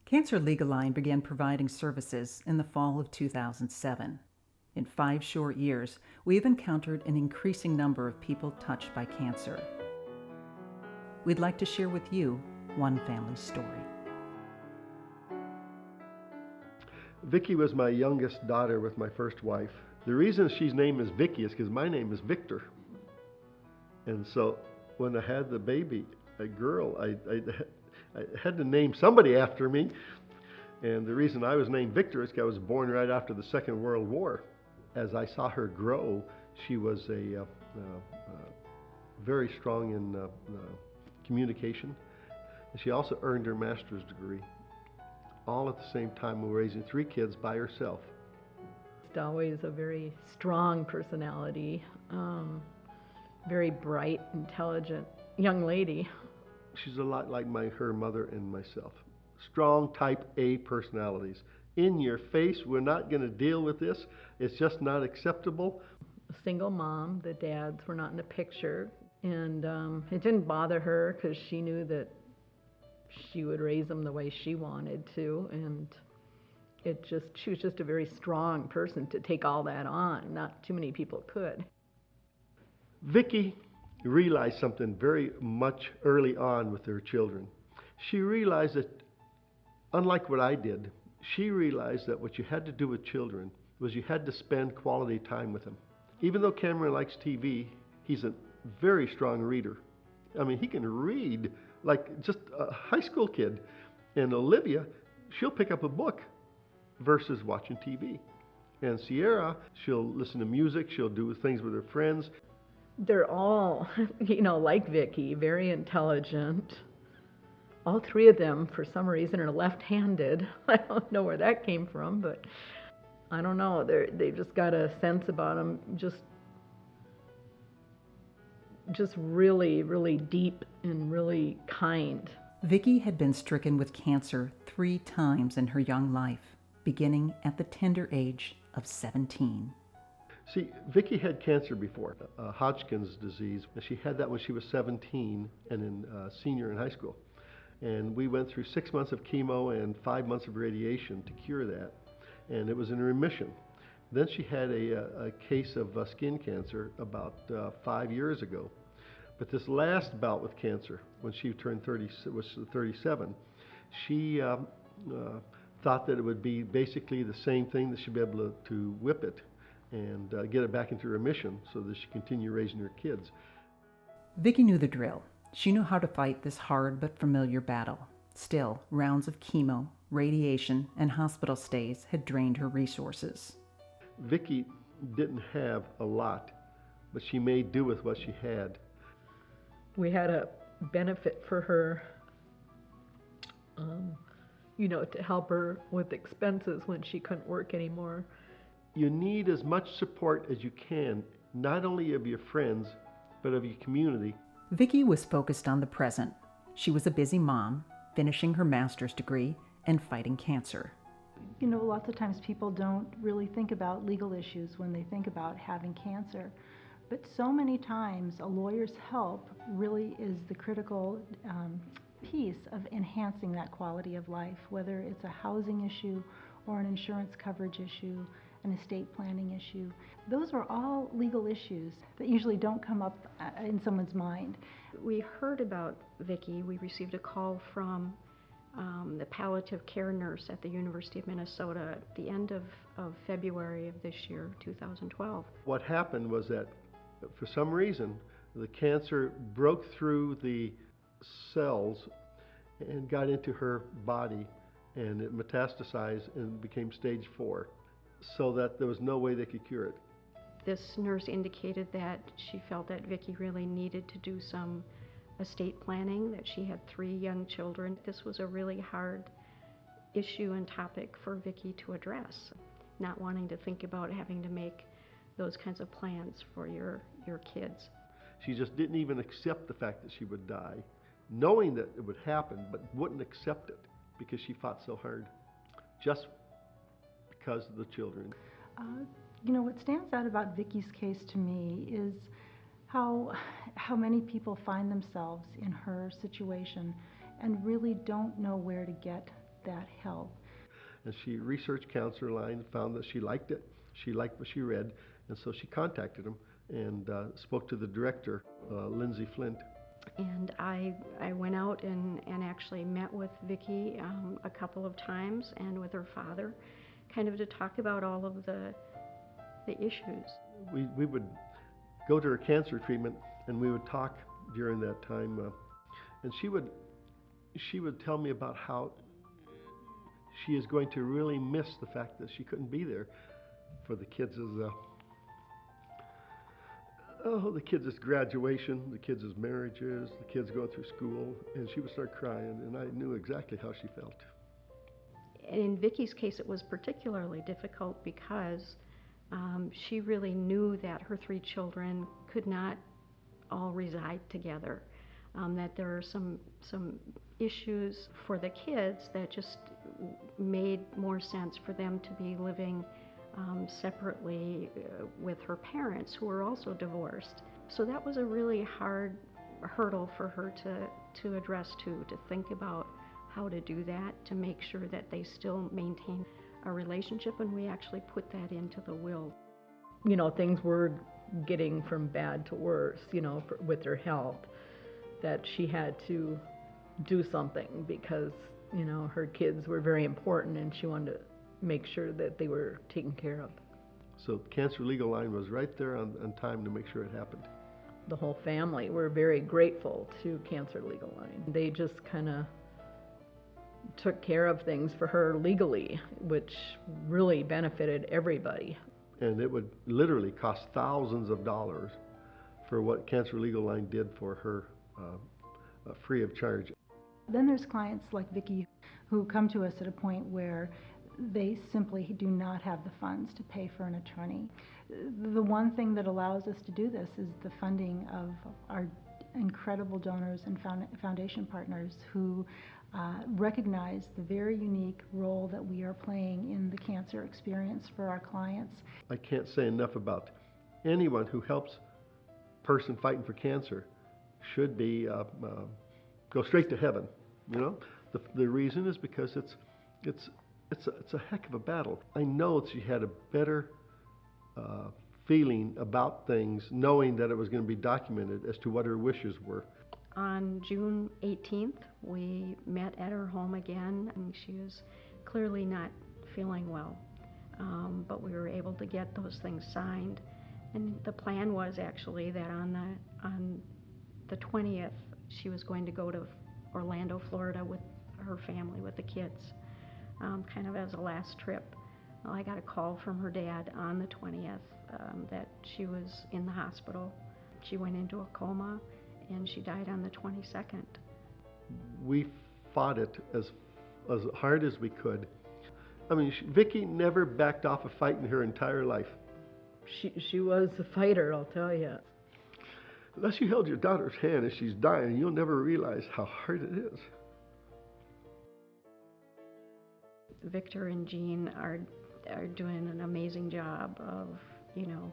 Cancer Legal Line began providing services in the fall of 2007. In 5 short years, we have encountered an increasing number of people touched by cancer. We'd like to share with you one family's story. Vicki was my youngest daughter with my first wife. The reason she's name is Vicki is because my name is Victor. And so when I had the baby, a girl, I had to name somebody after me. And the reason I was named Victor is because I was born right after the Second World War. As I saw her grow, she was very strong in communication. And she also earned her master's degree. All at the same time, we were raising 3 kids by herself. She's always a very strong personality, very bright, intelligent young lady. She's a lot like her mother and myself. Strong type A personalities. In your face, we're not going to deal with this. It's just not acceptable. A single mom, the dads were not in the picture, and it didn't bother her because she knew that she would raise them the way she wanted to, and she was just a very strong person to take all that on. Not too many people could. Vicki realized something very much early on with her children. She realized that, unlike what I did, she realized that what you had to do with children was you had to spend quality time with them. Even though Cameron likes TV, he's a very strong reader. I mean, he can read like just a high school kid. And Olivia, she'll pick up a book versus watching TV. And Sierra, she'll listen to music, she'll do things with her friends. They're all, like Vicki, very intelligent. All 3 of them, for some reason, are left-handed. I don't know where that came from, but I don't know. They've just got a sense about them, just really, really deep and really kind. Vicki had been stricken with cancer 3 times in her young life, beginning at the tender age of 17. See, Vicki had cancer before, Hodgkin's disease. She had that when she was 17 and senior in high school. And we went through 6 months of chemo and 5 months of radiation to cure that. And it was in remission. Then she had a case of skin cancer about 5 years ago. But this last bout with cancer, when she turned 37, she thought that it would be basically the same thing, that she'd be able to whip it and get it back into remission so that she could continue raising her kids. Vicki knew the drill. She knew how to fight this hard but familiar battle. Still, rounds of chemo, radiation, and hospital stays had drained her resources. Vicki didn't have a lot, but she made do with what she had. We had a benefit for her, to help her with expenses when she couldn't work anymore. You need as much support as you can, not only of your friends, but of your community. Vicki was focused on the present. She was a busy mom, finishing her master's degree and fighting cancer. Lots of times people don't really think about legal issues when they think about having cancer. But so many times a lawyer's help really is the critical piece of enhancing that quality of life, whether it's a housing issue or an insurance coverage issue, an estate planning issue. Those are all legal issues that usually don't come up in someone's mind. We heard about Vicki. We received a call from the palliative care nurse at the University of Minnesota at the end of February of this year, 2012. What happened was that for some reason the cancer broke through the cells and got into her body, and it metastasized and became stage 4, so that there was no way they could cure it. This nurse indicated that she felt that Vicki really needed to do some estate planning, that she had 3 young children. This was a really hard issue and topic for Vicki to address, not wanting to think about having to make those kinds of plans for your kids. She just didn't even accept the fact that she would die, knowing that it would happen, but wouldn't accept it because she fought so hard, just because of the children. What stands out about Vicki's case to me is how many people find themselves in her situation and really don't know where to get that help. And she researched Counselor Line, found that she liked it. She liked what she read, and so she contacted him and spoke to the director, Lindsay Flint. And I went out and actually met with Vicki a couple of times, and with her father, kind of to talk about all of the issues. We would go to her cancer treatment, and we would talk during that time, and she would tell me about how she is going to really miss the fact that she couldn't be there for the kids' the kids' graduation, the kids' marriages, the kids going through school, and she would start crying, and I knew exactly how she felt. In Vicki's case, it was particularly difficult because she really knew that her three children could not all reside together, that there are some issues for the kids that just made more sense for them to be living separately with her parents, who were also divorced. So that was a really hard hurdle for her to address to think about how to do that, to make sure that they still maintain a relationship, and we actually put that into the will. You know, things were getting from bad to worse, you know, with her health, that she had to do something because, you know, her kids were very important and she wanted to make sure that they were taken care of. So Cancer Legal Line was right there on time to make sure it happened. The whole family were very grateful to Cancer Legal Line. They just kind of took care of things for her legally, which really benefited everybody. And it would literally cost thousands of dollars for what Cancer Legal Line did for her free of charge. Then there's clients like Vicki who come to us at a point where they simply do not have the funds to pay for an attorney. The one thing that allows us to do this is the funding of our incredible donors and foundation partners who recognize the very unique role that we are playing in the cancer experience for our clients. I can't say enough about anyone who helps a person fighting for cancer should be go straight to heaven. You know, the reason is because it's a heck of a battle. I know that she had a better feeling about things, knowing that it was going to be documented as to what her wishes were. On June 18th, we met at her home again, and she was clearly not feeling well, but we were able to get those things signed. And the plan was actually that on the 20th, she was going to go to Orlando, Florida with her family, with the kids, kind of as a last trip. Well, I got a call from her dad on the 20th that she was in the hospital. She went into a coma, and she died on the 22nd. We fought it as hard as we could. I mean, Vicki never backed off a fight in her entire life. She was a fighter, I'll tell you. Unless you held your daughter's hand as she's dying, you'll never realize how hard it is. Victor and Jean are doing an amazing job of, you know,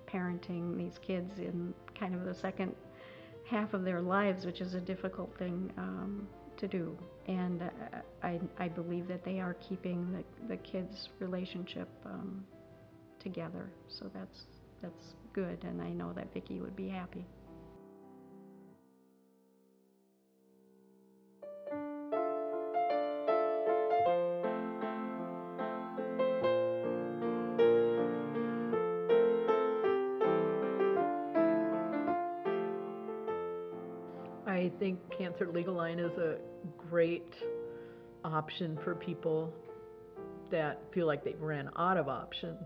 parenting these kids in kind of the second half of their lives, which is a difficult thing to do. And I believe that they are keeping the kids' relationship together. So that's good, and I know that Vicki would be happy. I think Cancer Legal Line is a great option for people that feel like they've ran out of options.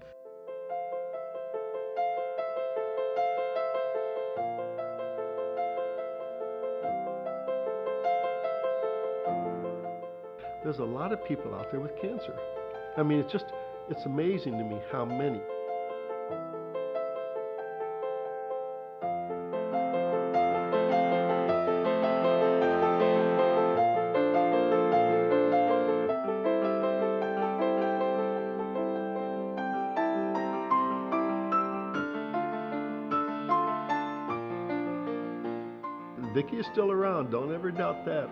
There's a lot of people out there with cancer. I mean, it's amazing to me how many. Vicki is still around, don't ever doubt that.